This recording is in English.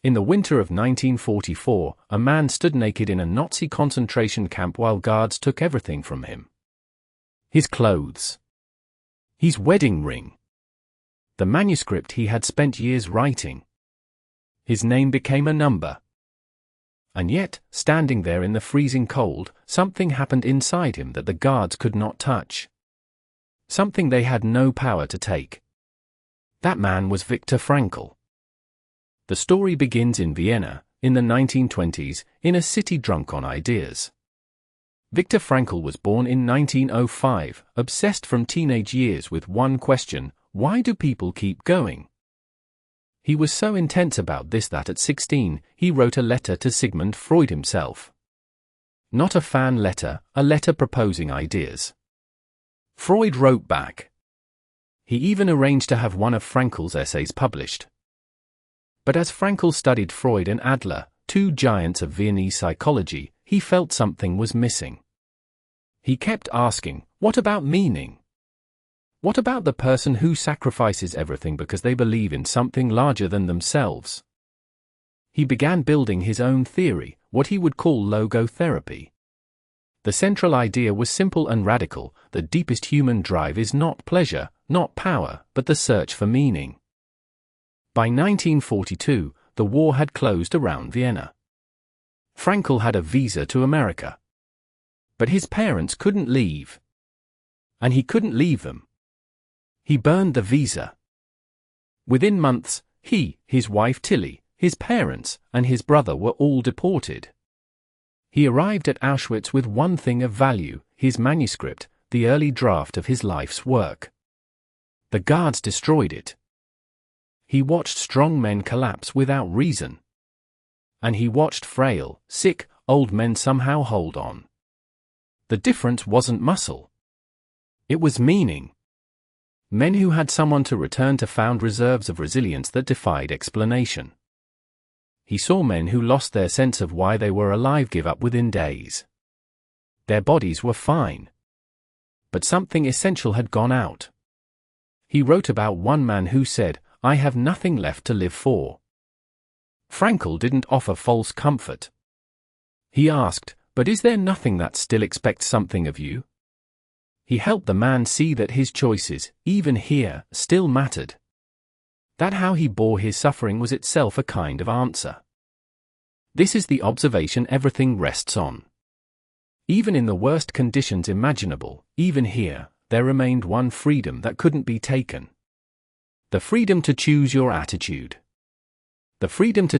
In the winter of 1944, a man stood naked in a Nazi concentration camp while guards took everything from him. His clothes. His wedding ring. The manuscript he had spent years writing. His name became a number. And yet, standing there in the freezing cold, something happened inside him that the guards could not touch. Something they had no power to take. That man was Viktor Frankl. The story begins in Vienna, in the 1920s, in a city drunk on ideas. Viktor Frankl was born in 1905, obsessed from teenage years with one question: why do people keep going? He was so intense about this that at 16, he wrote a letter to Sigmund Freud himself. Not a fan letter, a letter proposing ideas. Freud wrote back. He even arranged to have one of Frankl's essays published. But as Frankl studied Freud and Adler, two giants of Viennese psychology, he felt something was missing. He kept asking, what about meaning? What about the person who sacrifices everything because they believe in something larger than themselves? He began building his own theory, what he would call logotherapy. The central idea was simple and radical: the deepest human drive is not pleasure, not power, but the search for meaning. By 1942, the war had closed around Vienna. Frankl had a visa to America. But his parents couldn't leave. And he couldn't leave them. He burned the visa. Within months, he, his wife Tilly, his parents, and his brother were all deported. He arrived at Auschwitz with one thing of value: his manuscript, the early draft of his life's work. The guards destroyed it. He watched strong men collapse without reason. And he watched frail, sick, old men somehow hold on. The difference wasn't muscle. It was meaning. Men who had someone to return to found reserves of resilience that defied explanation. He saw men who lost their sense of why they were alive give up within days. Their bodies were fine. But something essential had gone out. He wrote about one man who said, "I have nothing left to live for." Frankl didn't offer false comfort. He asked, "But is there nothing that still expects something of you?" He helped the man see that his choices, even here, still mattered. That how he bore his suffering was itself a kind of answer. This is the observation everything rests on. Even in the worst conditions imaginable, even here, there remained one freedom that couldn't be taken. The freedom to choose your attitude. The freedom to